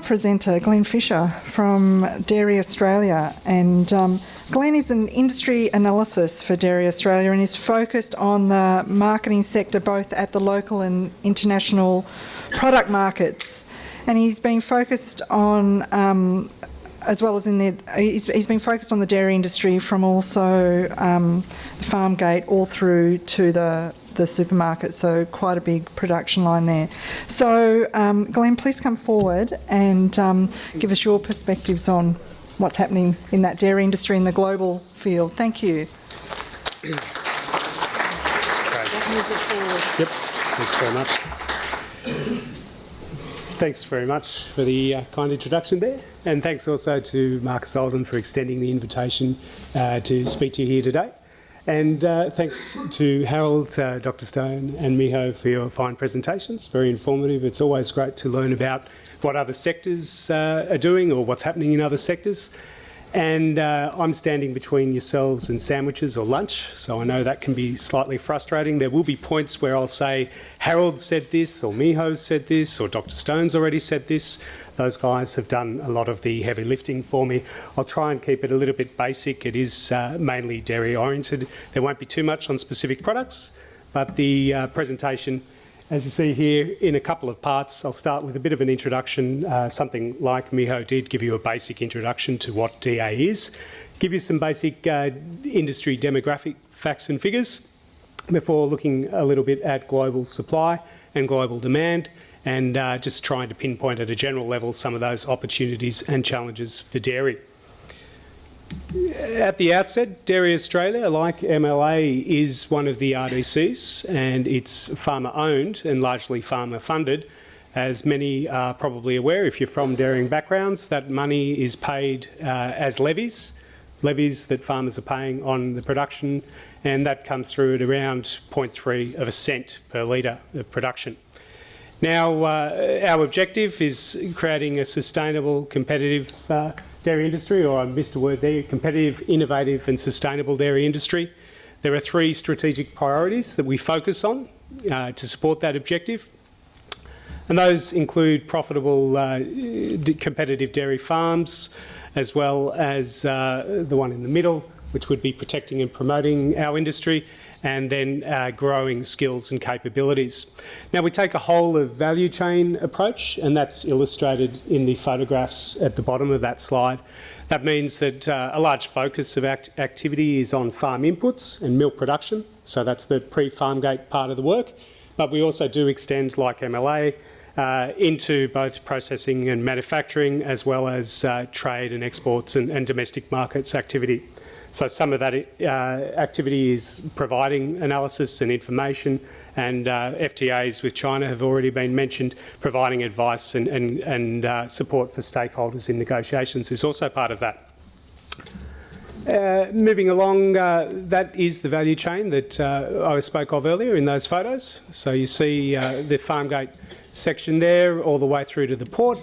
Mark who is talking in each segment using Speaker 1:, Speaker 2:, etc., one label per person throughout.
Speaker 1: presenter, Glen Fisher from Dairy Australia. And Glen is an industry analyst for Dairy Australia and is focused on the marketing sector both at the local and international product markets. And he's been focused on, as well as he's been focused on the dairy industry from also the farm gate all through to the supermarket, so quite a big production line there. So, Glen, please come forward and give us your perspectives on what's happening in that dairy industry in the global field. Thank you.
Speaker 2: Great. That moves it forward. Yep, thanks very much. Thanks very much for the kind introduction there, and thanks also to Marcus Oldham for extending the invitation to speak to you here today. And thanks to Harold, Dr. Stone and Miho for your fine presentations. Very informative. It's always great to learn about what other sectors are doing or what's happening in other sectors. And I'm standing between yourselves and sandwiches or lunch, so I know that can be slightly frustrating. There will be points where I'll say, Harold said this, or Miho said this, or Dr. Stone's already said this. Those guys have done a lot of the heavy lifting for me. I'll try and keep it a little bit basic. It is mainly dairy oriented. There won't be too much on specific products, but the presentation, as you see here, in a couple of parts. I'll start with a bit of an introduction, something like Miho did, give you a basic introduction to what DA is, give you some basic industry demographic facts and figures before looking a little bit at global supply and global demand, and just trying to pinpoint at a general level some of those opportunities and challenges for dairy. At the outset, Dairy Australia, like MLA, is one of the RDCs, and it's farmer-owned and largely farmer-funded. As many are probably aware, if you're from dairying backgrounds, that money is paid as levies that farmers are paying on the production, and that comes through at around 0.3 of a cent per litre of production. Now, our objective is creating a sustainable, competitive dairy industry, or I missed a word there, competitive, innovative and sustainable dairy industry. There are 3 strategic priorities that we focus on to support that objective. And those include profitable, competitive dairy farms, as well as the one in the middle, which would be protecting and promoting our industry, and then growing skills and capabilities. Now, we take a whole of value chain approach, and that's illustrated in the photographs at the bottom of that slide. That means that a large focus of activity is on farm inputs and milk production, so that's the pre-farm gate part of the work, but we also do extend, like MLA, into both processing and manufacturing, as well as trade and exports and domestic markets activity. So some of that activity is providing analysis and information, and FTAs with China have already been mentioned. Providing advice and support for stakeholders in negotiations is also part of that. Moving along, that is the value chain that I spoke of earlier in those photos. So you see the farm gate section there all the way through to the port.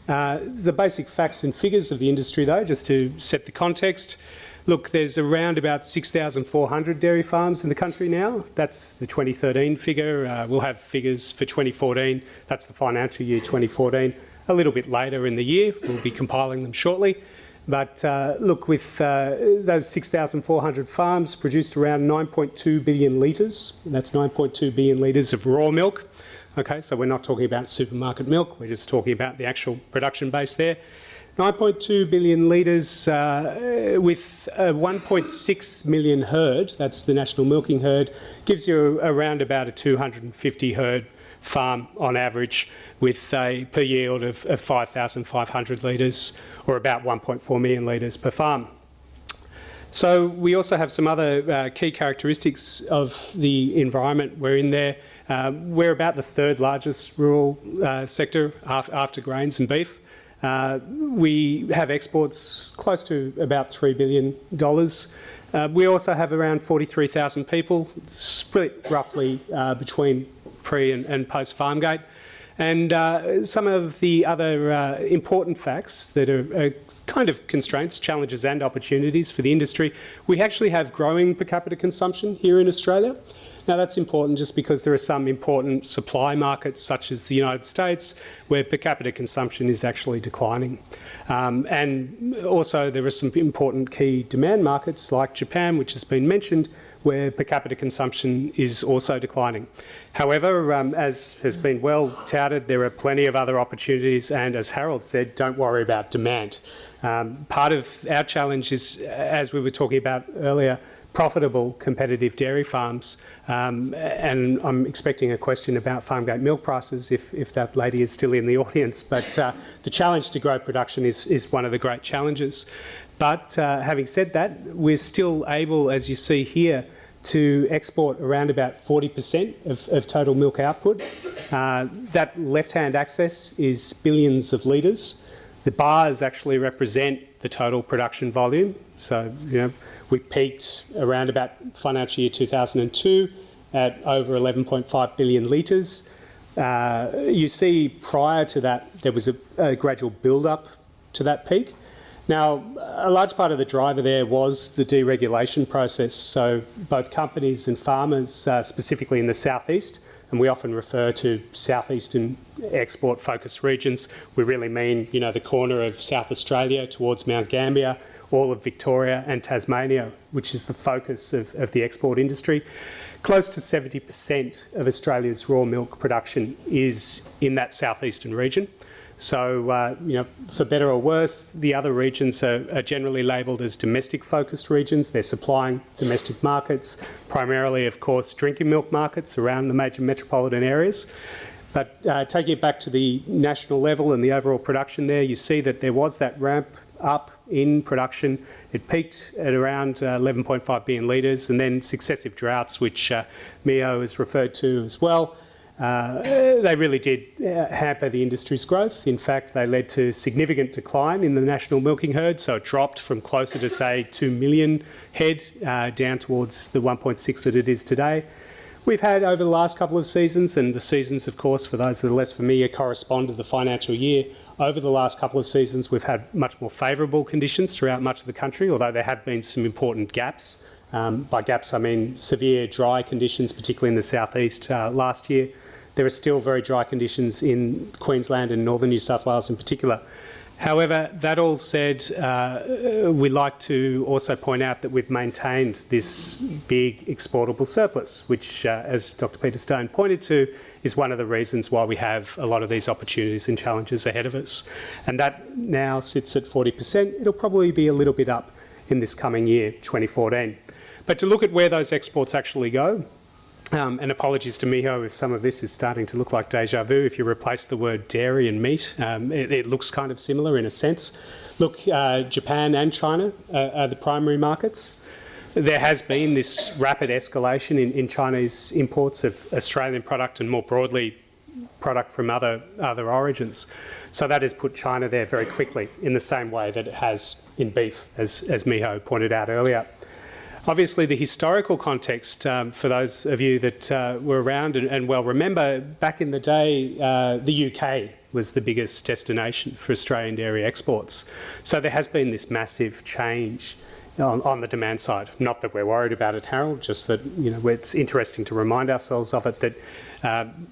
Speaker 2: The basic facts and figures of the industry, though, just to set the context. Look, there's around about 6,400 dairy farms in the country now. That's the 2013 figure. We'll have figures for 2014. That's the financial year 2014. A little bit later in the year, we'll be compiling them shortly. But look, with those 6,400 farms produced around 9.2 billion litres. That's 9.2 billion litres of raw milk. Okay, so we're not talking about supermarket milk. We're just talking about the actual production base there. 9.2 billion litres with 1.6 million herd, that's the national milking herd, gives you around about a 250 herd farm on average, with a per yield of 5,500 litres, or about 1.4 million litres per farm. So we also have some other key characteristics of the environment we're in there. We're about the 3rd largest rural sector after grains and beef. We have exports close to about $3 billion. We also have around 43,000 people, split roughly between pre and post farm gate. And some of the other important facts that are kind of constraints, challenges and opportunities for the industry. We actually have growing per capita consumption here in Australia. Now that's important just because there are some important supply markets such as the United States where per capita consumption is actually declining. And also there are some important key demand markets like Japan, which has been mentioned, where per capita consumption is also declining. However, as has been well touted, there are plenty of other opportunities, and as Harold said, don't worry about demand. Part of our challenge is, as we were talking about earlier, profitable competitive dairy farms, and I'm expecting a question about farmgate milk prices if that lady is still in the audience, but the challenge to grow production is one of the great challenges. But having said that, we're still able, as you see here, to export around about 40% of total milk output. That left-hand axis is billions of litres. The bars actually represent the total production volume. So, we peaked around about financial year 2002 at over 11.5 billion litres. You see prior to that, there was a gradual build-up to that peak. Now, a large part of the driver there was the deregulation process. So both companies and farmers, specifically in the southeast, and we often refer to southeastern export-focused regions. We really mean, the corner of South Australia towards Mount Gambier, all of Victoria and Tasmania, which is the focus of the export industry. Close to 70% of Australia's raw milk production is in that southeastern region. So, for better or worse, the other regions are generally labelled as domestic-focused regions. They're supplying domestic markets, primarily, of course, drinking milk markets around the major metropolitan areas. But taking it back to the national level and the overall production there, you see that there was that ramp up in production. It peaked at around 11.5 billion litres, and then successive droughts, which Miho has referred to as well. They really did hamper the industry's growth. In fact, they led to significant decline in the national milking herd, so it dropped from closer to, say, 2 million head down towards the 1.6 that it is today. We've had over the last couple of seasons, and the seasons, of course, for those that are less familiar, correspond to the financial year. Over the last couple of seasons, we've had much more favourable conditions throughout much of the country, although there have been some important gaps. By gaps, I mean severe dry conditions, particularly in the southeast last year. There are still very dry conditions in Queensland and northern New South Wales in particular. However, that all said, we like to also point out that we've maintained this big exportable surplus, which, as Dr. Peter Stone pointed to, is one of the reasons why we have a lot of these opportunities and challenges ahead of us. And that now sits at 40%. It'll probably be a little bit up in this coming year, 2014. But to look at where those exports actually go, and apologies to Miho if some of this is starting to look like deja vu. If you replace the word dairy and meat, it looks kind of similar in a sense. Look, Japan and China are the primary markets. There has been this rapid escalation in Chinese imports of Australian product and more broadly product from other origins. So that has put China there very quickly in the same way that it has in beef, as Miho pointed out earlier. Obviously, the historical context, for those of you that were around and well remember, back in the day, the UK was the biggest destination for Australian dairy exports. So there has been this massive change on the demand side. Not that we're worried about it, Harold, just that it's interesting to remind ourselves of it, that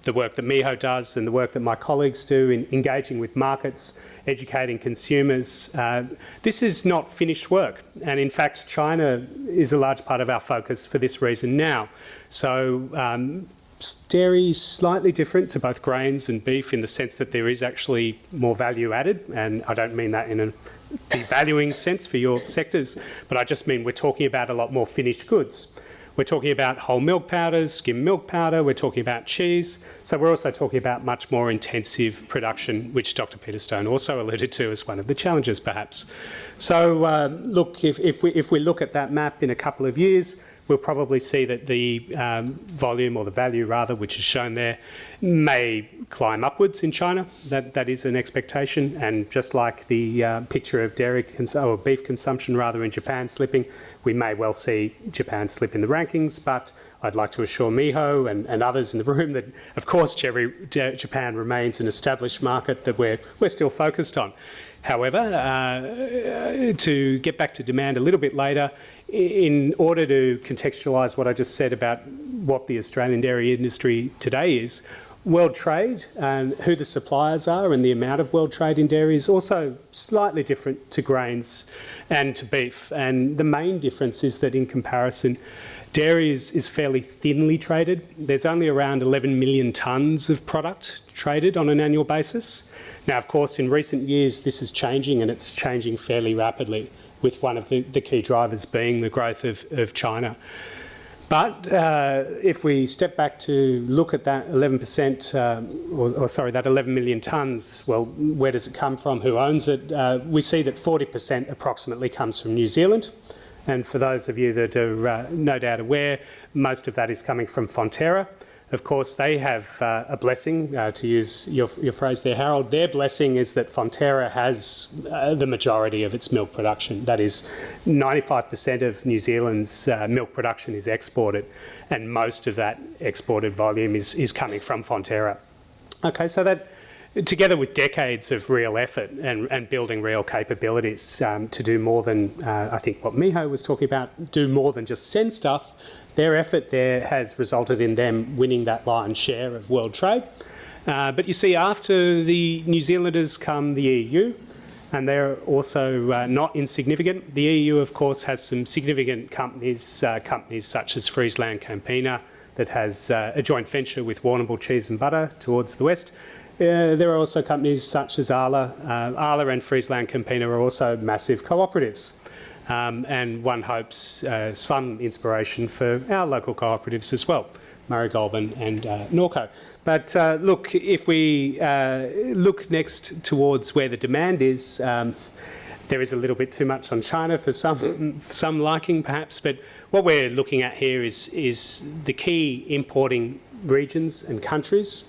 Speaker 2: the work that Miho does and the work that my colleagues do in engaging with markets, educating consumers, this is not finished work. And in fact, China is a large part of our focus for this reason now. So dairy is slightly different to both grains and beef in the sense that there is actually more value added, and I don't mean that in a devaluing sense for your sectors, but I just mean we're talking about a lot more finished goods. We're talking about whole milk powders, skim milk powder, we're talking about cheese, so we're also talking about much more intensive production, which Dr. Peter Stone also alluded to as one of the challenges perhaps. So look, if we look at that map in a couple of years, we'll probably see that the volume, or the value rather, which is shown there, may climb upwards in China. That is an expectation, and just like the picture of or beef consumption rather in Japan slipping, we may well see Japan slip in the rankings, but I'd like to assure Miho and others in the room that, of course, Japan remains an established market that we're still focused on. However, to get back to demand a little bit later, in order to contextualise what I just said about what the Australian dairy industry today is, world trade and who the suppliers are and the amount of world trade in dairy is also slightly different to grains and to beef. And the main difference is that in comparison, dairy is fairly thinly traded. There's only around 11 million tonnes of product traded on an annual basis. Now, of course, in recent years, this is changing, and it's changing fairly rapidly, with one of the key drivers being the growth of China. But if we step back to look at that 11%, that 11 million tonnes, well, where does it come from? Who owns it? We see that 40% approximately comes from New Zealand. And for those of you that are no doubt aware, most of that is coming from Fonterra. Of course, they have a blessing, to use your phrase there, Harold. Their blessing is that Fonterra has the majority of its milk production. That is, 95% of New Zealand's milk production is exported, and most of that exported volume is coming from Fonterra. Okay, so that, together with decades of real effort and building real capabilities to do more than, I think what Miho was talking about, do more than just send stuff, their effort there has resulted in them winning that lion's share of world trade. But you see, after the New Zealanders come the EU, and they're also not insignificant. The EU, of course, has some significant companies such as Friesland Campina, that has a joint venture with Warrnambool Cheese and Butter towards the west. There are also companies such as Arla. Arla and Friesland Campina are also massive cooperatives. And one hopes some inspiration for our local cooperatives as well, Murray Goulburn and Norco. But look, if we look next towards where the demand is, there is a little bit too much on China for some liking perhaps, but what we're looking at here is the key importing regions and countries.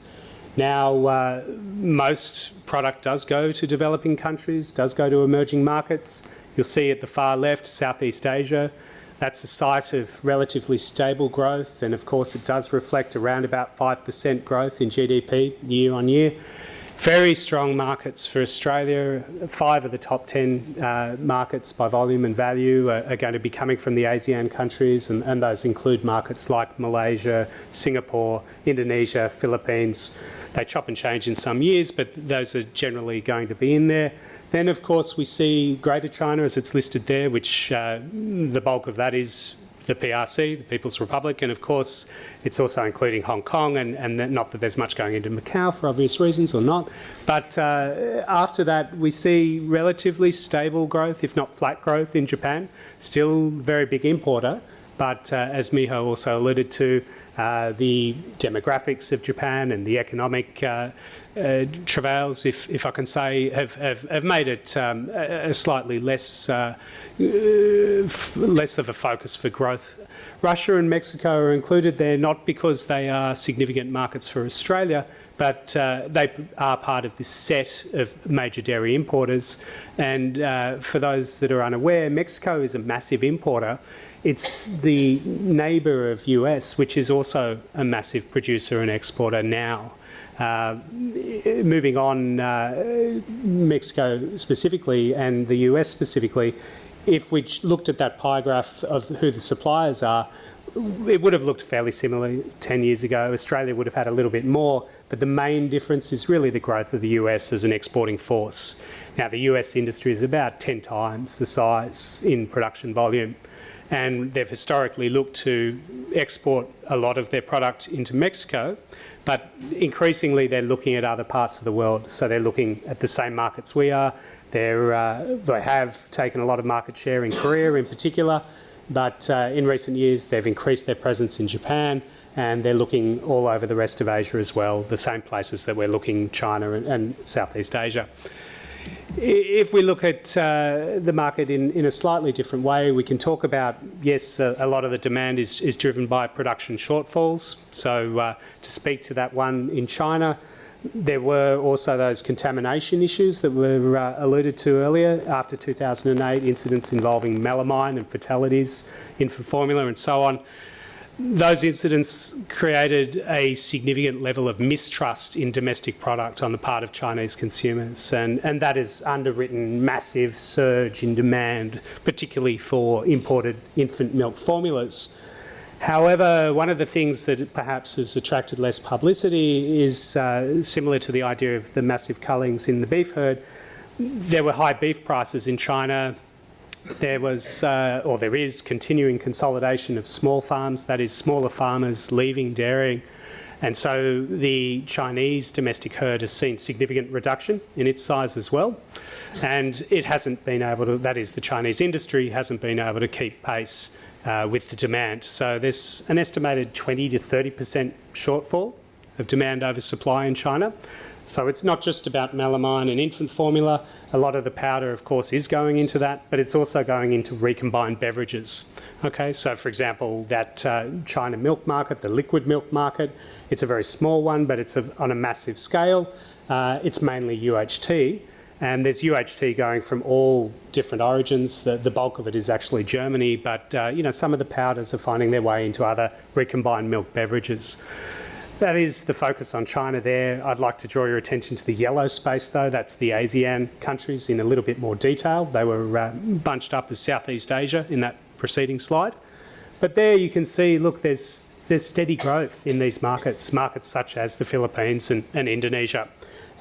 Speaker 2: Now, most product does go to developing countries, does go to emerging markets. You'll see at the far left, Southeast Asia. That's a site of relatively stable growth, and of course it does reflect around about 5% growth in GDP year on year. Very strong markets for Australia. 5 of the top 10 markets by volume and value are going to be coming from the ASEAN countries, and those include markets like Malaysia, Singapore, Indonesia, Philippines. They chop and change in some years, but those are generally going to be in there. Then, of course, we see Greater China as it's listed there, which the bulk of that is the PRC, the People's Republic, and of course it's also including Hong Kong, and not that there's much going into Macau for obvious reasons or not, but after that we see relatively stable growth, if not flat growth, in Japan. Still very big importer, but as Miho also alluded to, the demographics of Japan and the economic travails, if I can say, have made it a slightly less of a focus for growth. Russia and Mexico are included there not because they are significant markets for Australia, but they are part of this set of major dairy importers. And for those that are unaware, Mexico is a massive importer. It's the neighbour of US, which is also a massive producer and exporter now. Moving on, Mexico specifically and the US specifically, if we looked at that pie graph of who the suppliers are, it would have looked fairly similar 10 years ago. Australia would have had a little bit more, but the main difference is really the growth of the US as an exporting force. Now, the US industry is about 10 times the size in production volume, and they've historically looked to export a lot of their product into Mexico, but increasingly they're looking at other parts of the world. So they're looking at the same markets we are. They have taken a lot of market share in Korea in particular, but in recent years they've increased their presence in Japan, and they're looking all over the rest of Asia as well, the same places that we're looking, China and Southeast Asia. If we look at the market in a slightly different way, we can talk about, yes, a lot of the demand is driven by production shortfalls. So to speak to that one in China, there were also those contamination issues that were alluded to earlier after 2008, incidents involving melamine and fatalities, infant formula and so on. those incidents created a significant level of mistrust in domestic product on the part of Chinese consumers, and that has underwritten massive surge in demand, particularly for imported infant milk formulas. However, one of the things that perhaps has attracted less publicity is similar to the idea of the massive cullings in the beef herd. There were high beef prices in China. There was, or there is, continuing consolidation of small farms, that is, smaller farmers leaving dairying. And so the Chinese domestic herd has seen significant reduction in its size as well. And it hasn't been able to, that is, the Chinese industry hasn't been able to keep pace with the demand. So there's an estimated 20 to 30% shortfall of demand over supply in China. So it's not just about melamine and infant formula. A lot of the powder, of course, is going into that, but it's also going into recombined beverages. Okay, so for example, that China milk market, the liquid milk market, it's a very small one, but it's on a massive scale. It's mainly UHT, and there's UHT going from all different origins. The bulk of it is actually Germany, but some of the powders are finding their way into other recombined milk beverages. That is the focus on China there. I'd like to draw your attention to the yellow space, though. That's the ASEAN countries in a little bit more detail. They were bunched up as Southeast Asia in that preceding slide. But there you can see, look, there's steady growth in these markets such as the Philippines and Indonesia.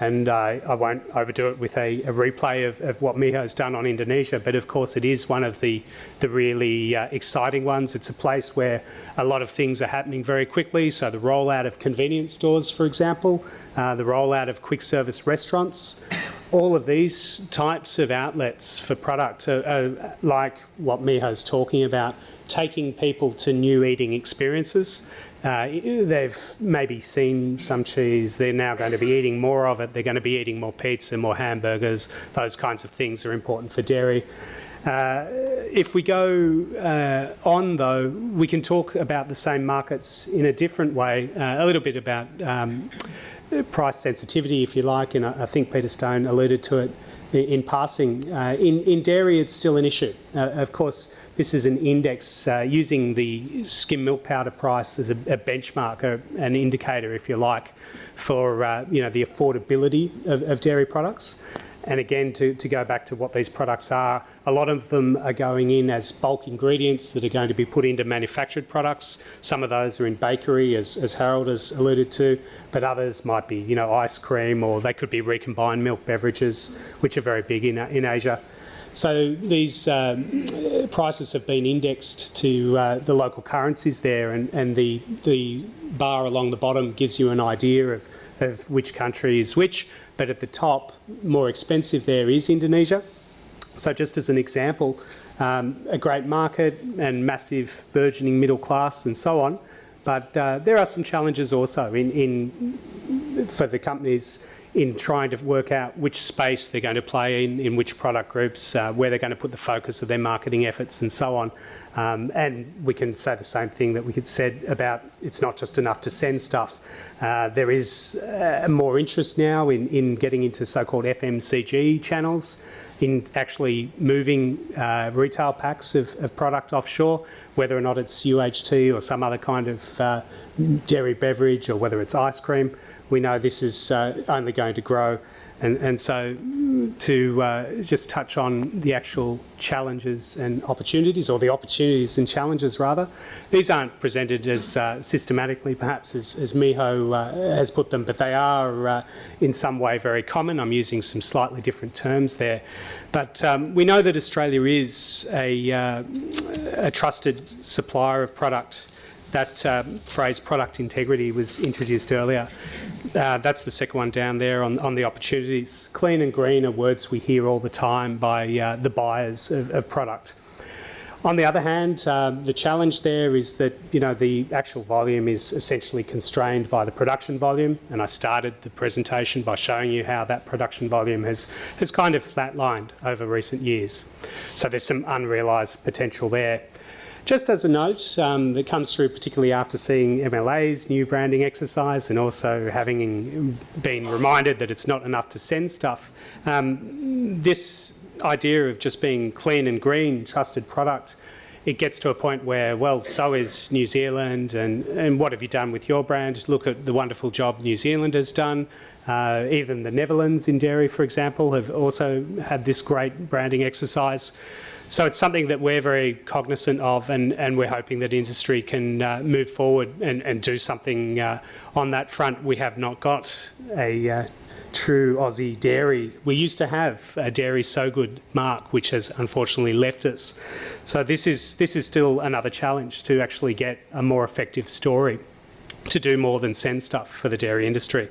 Speaker 2: And I won't overdo it with a replay of what Miho has done on Indonesia, but of course it is one of the really exciting ones. It's a place where a lot of things are happening very quickly. So the rollout of convenience stores, for example, the rollout of quick service restaurants, all of these types of outlets for product are like what Miho's talking about, taking people to new eating experiences. They've maybe seen some cheese, they're now going to be eating more of it, they're going to be eating more pizza, more hamburgers, those kinds of things are important for dairy. If we go on though, we can talk about the same markets in a different way, a little bit about price sensitivity, if you like, and I think Peter Stone alluded to it in passing. In dairy, it's still an issue. Of course, this is an index using the skim milk powder price as a benchmark, an indicator, if you like, for the affordability of dairy products. And again, to go back to what these products are, a lot of them are going in as bulk ingredients that are going to be put into manufactured products. Some of those are in bakery, as Harold has alluded to, but others might be, ice cream, or they could be recombined milk beverages, which are very big in Asia. So these prices have been indexed to the local currencies there, and the bar along the bottom gives you an idea of which country is which. But at the top, more expensive there is Indonesia. So just as an example, a great market and massive burgeoning middle class and so on. But there are some challenges also for the companies in trying to work out which space they're going to play in which product groups, where they're going to put the focus of their marketing efforts and so on. And we can say the same thing that we had said about it's not just enough to send stuff. There is more interest now in getting into so-called FMCG channels, in actually moving retail packs of product offshore, whether or not it's UHT or some other kind of dairy beverage, or whether it's ice cream. We know this is only going to grow. And so to just touch on the actual challenges and opportunities, or the opportunities and challenges rather, these aren't presented as systematically perhaps as Miho has put them, but they are in some way very common. I'm using some slightly different terms there. But we know that Australia is a trusted supplier of product. That phrase product integrity was introduced earlier. That's the second one down there on the opportunities. Clean and green are words we hear all the time by the buyers of product. On the other hand, the challenge there is that the actual volume is essentially constrained by the production volume, and I started the presentation by showing you how that production volume has kind of flatlined over recent years. So there's some unrealised potential there. Just as a note that comes through particularly after seeing MLA's new branding exercise and also having been reminded that it's not enough to send stuff, this idea of just being clean and green, trusted product, it gets to a point where, well, so is New Zealand, and what have you done with your brand? Look at the wonderful job New Zealand has done. Even the Netherlands in dairy, for example, have also had this great branding exercise. So it's something that we're very cognizant of, and we're hoping that industry can move forward and do something on that front. We have not got a true Aussie dairy. We used to have a Dairy So Good mark, which has unfortunately left us. So this is still another challenge to actually get a more effective story, to do more than send stuff for the dairy industry.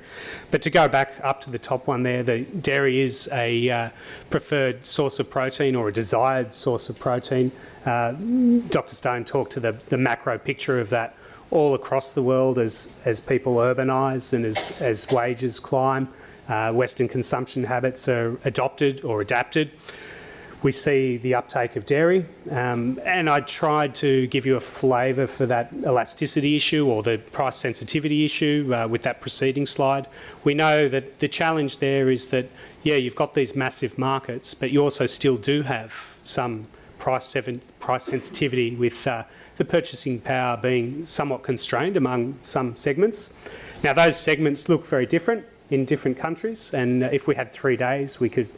Speaker 2: But to go back up to the top one there, the dairy is a preferred source of protein, or a desired source of protein. Dr. Stone talked to the macro picture of that all across the world as people urbanise and as wages climb. Western consumption habits are adopted or adapted. We see the uptake of dairy, and I tried to give you a flavour for that elasticity issue or the price sensitivity issue with that preceding slide. We know that the challenge there is that, yeah, you've got these massive markets, but you also still do have some price sensitivity with the purchasing power being somewhat constrained among some segments. Now, those segments look very different in different countries, and if we had 3 days we could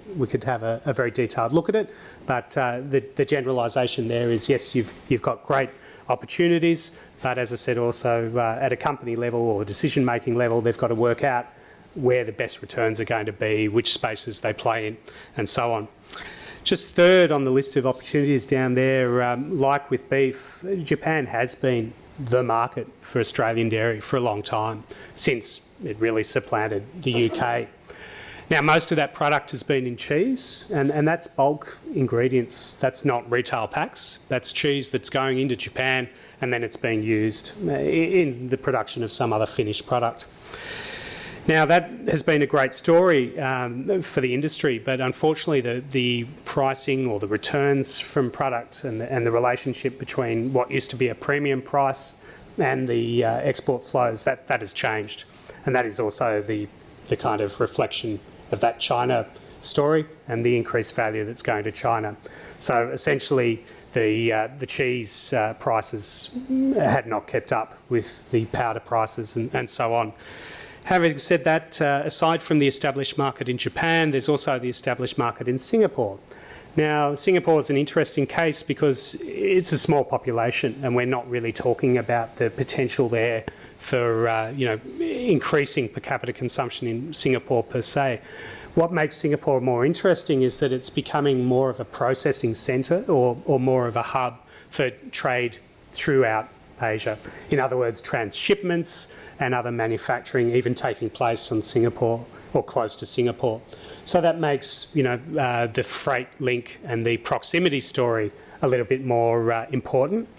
Speaker 2: have a very detailed look at it, but the generalisation there is, yes, you've got great opportunities, but as I said, also at a company level or decision making level, they've got to work out where the best returns are going to be, which spaces they play in, and so on. Just third on the list of opportunities down there, like with beef, Japan has been the market for Australian dairy for a long time, since it really supplanted the UK. Now, most of that product has been in cheese, and that's bulk ingredients. That's not retail packs. That's cheese that's going into Japan, and then it's being used in the production of some other finished product. Now, that has been a great story for the industry, but unfortunately the pricing or the returns from product and the relationship between what used to be a premium price and the export flows, that has changed. And that is also the kind of reflection of that China story and the increased value that's going to China. So essentially the cheese prices had not kept up with the powder prices and so on. Having said that, aside from the established market in Japan, there's also the established market in Singapore. Now, Singapore is an interesting case because it's a small population, and we're not really talking about the potential there for increasing per capita consumption in Singapore per se. What makes Singapore more interesting is that it's becoming more of a processing centre or more of a hub for trade throughout Asia. In other words, transshipments and other manufacturing even taking place on Singapore or close to Singapore. So that makes the freight link and the proximity story a little bit more important.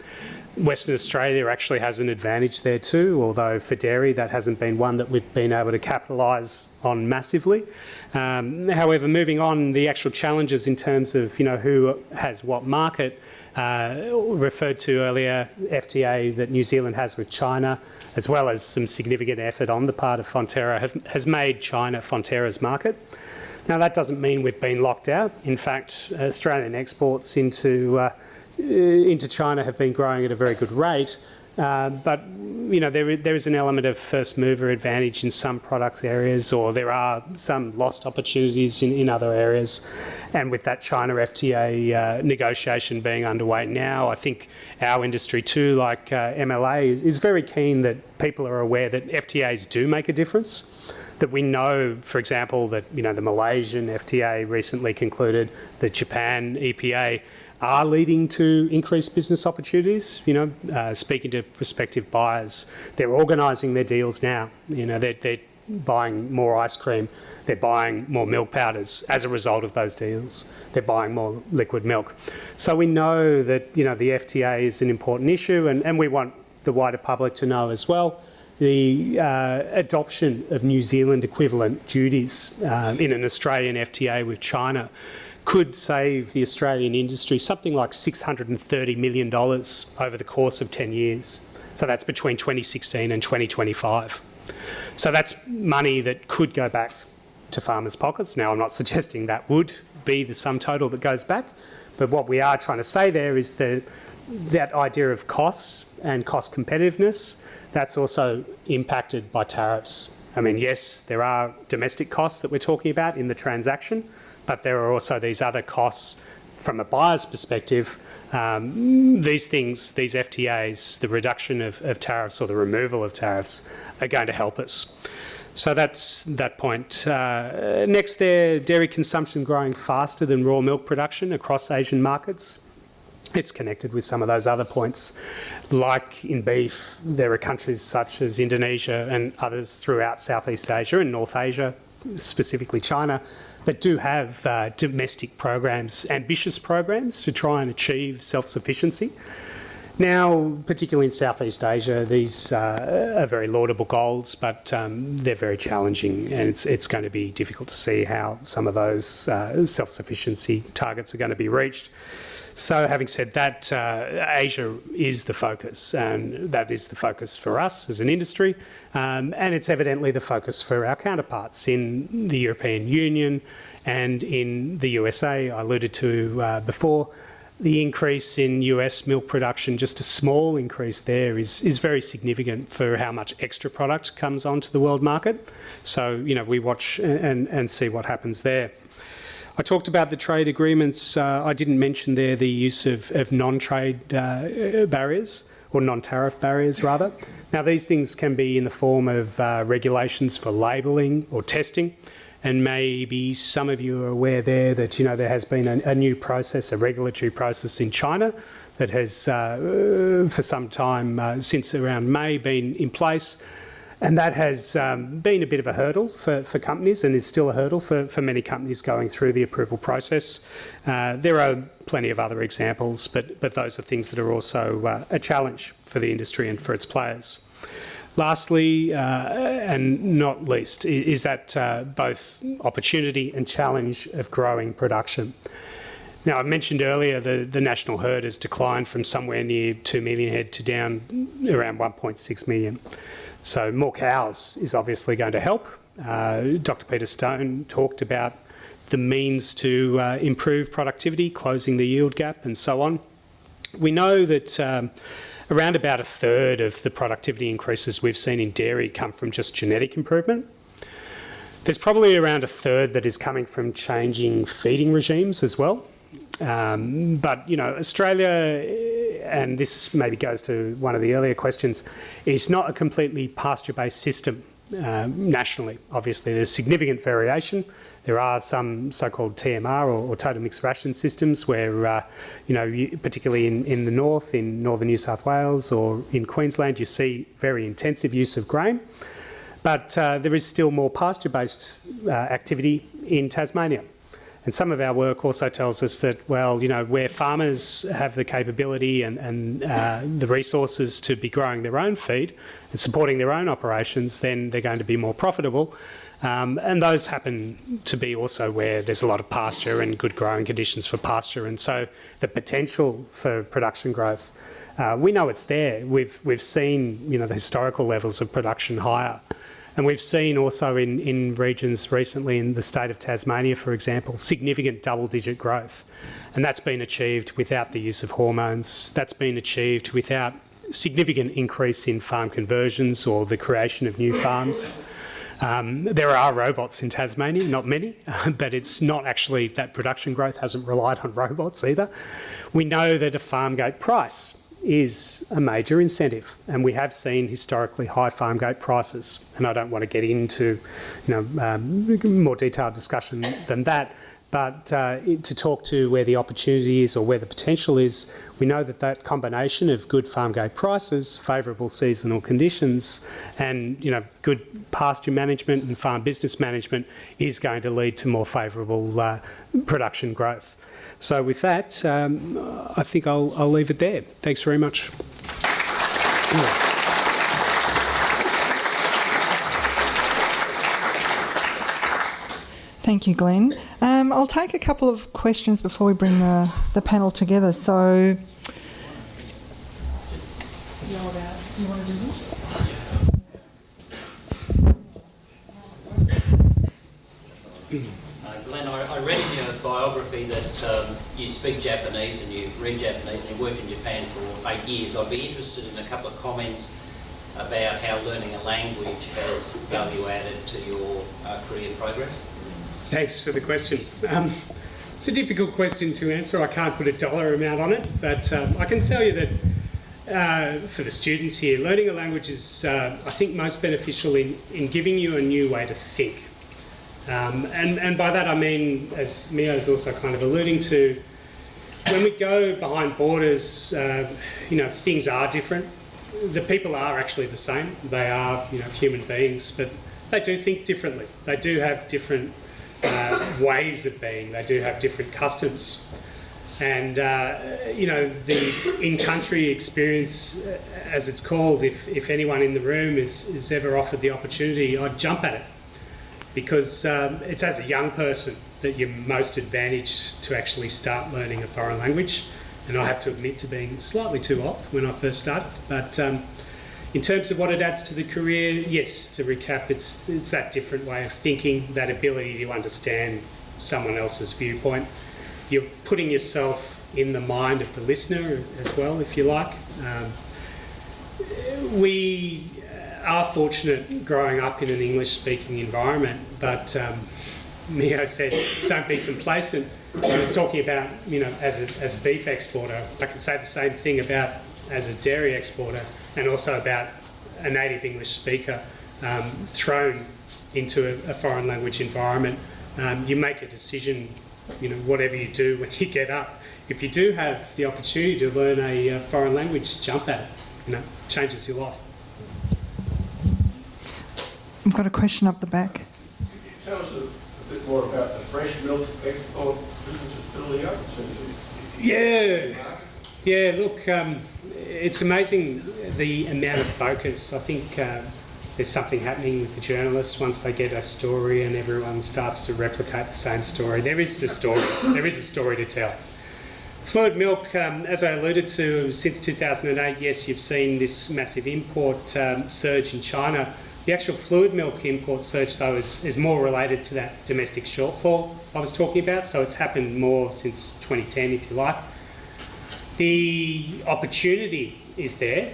Speaker 2: Western Australia actually has an advantage there too, although for dairy that hasn't been one that we've been able to capitalise on massively. However, moving on, the actual challenges in terms of who has what market, referred to earlier, FTA that New Zealand has with China, as well as some significant effort on the part of Fonterra, has made China Fonterra's market. Now, that doesn't mean we've been locked out. In fact, Australian exports into China have been growing at a very good rate, but there is an element of first mover advantage in some product areas, or there are some lost opportunities in other areas. And with that China FTA negotiation being underway now, I think our industry too, like MLA, is very keen that people are aware that FTAs do make a difference. That we know, for example, that the Malaysian FTA recently concluded, the Japan EPA are leading to increased business opportunities. Speaking to prospective buyers, they're organising their deals now. They're buying more ice cream, they're buying more milk powders as a result of those deals. They're buying more liquid milk. So we know that the FTA is an important issue, and we want the wider public to know as well the adoption of New Zealand equivalent duties in an Australian FTA with China could save the Australian industry something like $630 million over the course of 10 years. So that's between 2016 and 2025. So that's money that could go back to farmers' pockets. Now, I'm not suggesting that would be the sum total that goes back, but what we are trying to say there is that that idea of costs and cost competitiveness, that's also impacted by tariffs. I mean, yes, there are domestic costs that we're talking about in the transaction, but there are also these other costs from a buyer's perspective. These things, these FTAs, the reduction of tariffs or the removal of tariffs are going to help us. So that's that point. Next there, dairy consumption growing faster than raw milk production across Asian markets. It's connected with some of those other points. Like in beef, there are countries such as Indonesia and others throughout Southeast Asia and North Asia, specifically China, that do have domestic programs, ambitious programs to try and achieve self-sufficiency. Now, particularly in Southeast Asia, these are very laudable goals, but they're very challenging, and it's going to be difficult to see how some of those self-sufficiency targets are going to be reached. So having said that, Asia is the focus, and that is the focus for us as an industry, and it's evidently the focus for our counterparts in the European Union and in the USA. I alluded to before, the increase in US milk production, just a small increase there, is very significant for how much extra product comes onto the world market. So, you know, we watch and see what happens there. I talked about the trade agreements. I didn't mention there the use of non-trade barriers, or non-tariff barriers rather. Now these things can be in the form of regulations for labelling or testing, and maybe some of you are aware there that, you know, there has been a new process, a regulatory process in China that has for some time, since around May, been in place. And that has been a bit of a hurdle for companies, and is still a hurdle for many companies going through the approval process. There are plenty of other examples, but those are things that are also a challenge for the industry and for its players. Lastly, and not least, is that both opportunity and challenge of growing production. Now, I mentioned earlier the national herd has declined from somewhere near 2 million head to down around 1.6 million. So more cows is obviously going to help. Dr. Peter Stone talked about the means to improve productivity, closing the yield gap and so on. We know that around about a third of the productivity increases we've seen in dairy come from just genetic improvement. There's probably around a third that is coming from changing feeding regimes as well. But, you know, Australia, and this maybe goes to one of the earlier questions, is not a completely pasture-based system nationally. Obviously, there's significant variation. There are some so-called TMR or total mixed ration systems where, you know, particularly in the north, in northern New South Wales or in Queensland, you see very intensive use of grain. But there is still more pasture-based activity in Tasmania. And some of our work also tells us that, well, you know, where farmers have the capability and the resources to be growing their own feed and supporting their own operations, then they're going to be more profitable. And those happen to be also where there's a lot of pasture and good growing conditions for pasture. And so the potential for production growth, we know it's there. We've seen, you know, the historical levels of production higher. And we've seen also in regions recently, in the state of Tasmania, for example, significant double-digit growth. And that's been achieved without the use of hormones. That's been achieved without significant increase in farm conversions or the creation of new farms. There are robots in Tasmania, not many, but it's not actually that production growth hasn't relied on robots either. We know that a farm gate price is a major incentive, and we have seen historically high farm gate prices. And I don't want to get into, you know, more detailed discussion than that, but to talk to where the opportunity is or where the potential is, we know that that combination of good farm gate prices, favourable seasonal conditions, and, you know, good pasture management and farm business management is going to lead to more favourable production growth. So with that, I think I'll leave it there. Thanks very much.
Speaker 1: Thank you, Glenn. I'll take a couple of questions before we bring the panel together. So, do you want to do this?
Speaker 3: Glenn, I read in your biography that you speak Japanese and you read Japanese and you worked in Japan for 8 years. I'd be interested in a couple of comments about how learning a language has value added to your career progress.
Speaker 2: Thanks for the question. It's a difficult question to answer. I can't put a dollar amount on it, but I can tell you that for the students here, learning a language is, I think, most beneficial in giving you a new way to think. And by that I mean, as Miho is also kind of alluding to, when we go behind borders, things are different. The people are actually the same. They are, human beings, but they do think differently. They do have different ways of being. They do have different customs. And, the in-country experience, as it's called, if anyone in the room is ever offered the opportunity, I'd jump at it. Because it's as a young person that you're most advantaged to actually start learning a foreign language. And I have to admit to being slightly too old when I first started. But in terms of what it adds to the career, yes, to recap, it's that different way of thinking, that ability to understand someone else's viewpoint. You're putting yourself in the mind of the listener as well, if you like. We are fortunate growing up in an English-speaking environment, but Miho said, don't be complacent. He was talking about, as a beef exporter. I can say the same thing about as a dairy exporter, and also about a native English speaker thrown into a foreign language environment. You make a decision, whatever you do when you get up. If you do have the opportunity to learn a foreign language, jump at it. Changes your life.
Speaker 1: I've got a question up the back.
Speaker 4: Could you tell us a bit more about the fresh milk export business that's building up?
Speaker 2: Yeah, look, it's amazing the amount of focus. I think there's something happening with the journalists once they get a story and everyone starts to replicate the same story. There is a story. There is a story to tell. Fluid milk, as I alluded to, since 2008, yes, you've seen this massive import surge in China. The actual fluid milk import surge, though, is more related to that domestic shortfall I was talking about, so it's happened more since 2010, if you like. The opportunity is there,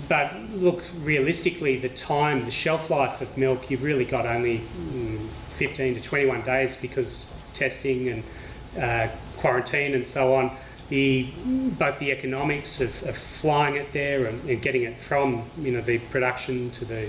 Speaker 2: but look, realistically, the shelf life of milk, you've really got only 15 to 21 days because testing and quarantine and so on. Both the economics of flying it there and getting it from the production to the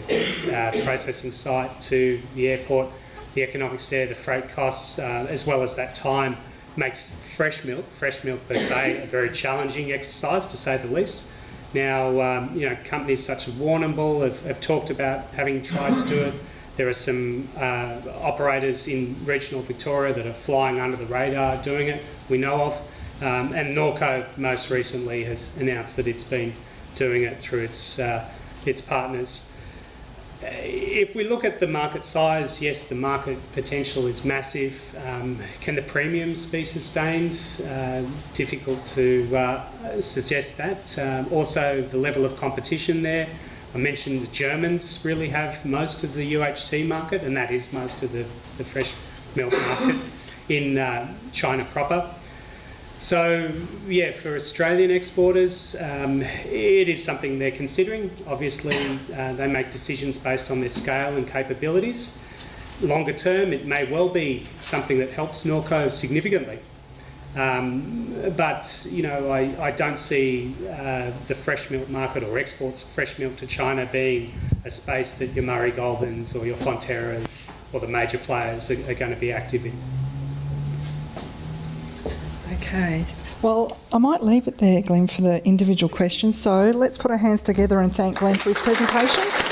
Speaker 2: processing site to the airport, the economics there, the freight costs, as well as that time, makes fresh milk per se, a very challenging exercise to say the least. Now, companies such as Warrnambool have talked about having tried to do it. There are some operators in regional Victoria that are flying under the radar doing it, we know of. And Norco most recently has announced that it's been doing it through its partners. If we look at the market size, yes, the market potential is massive. Can the premiums be sustained? Difficult to suggest that. Also, the level of competition there. I mentioned the Germans really have most of the UHT market, and that is most of the fresh milk market in China proper. So, yeah, for Australian exporters, it is something they're considering. Obviously, they make decisions based on their scale and capabilities. Longer term, it may well be something that helps Norco significantly. But, I don't see the fresh milk market or exports of fresh milk to China being a space that your Murray Goulburn's or your Fonterras or the major players are going to be active in.
Speaker 1: Okay. Well, I might leave it there, Glen, for the individual questions. So let's put our hands together and thank Glen for his presentation.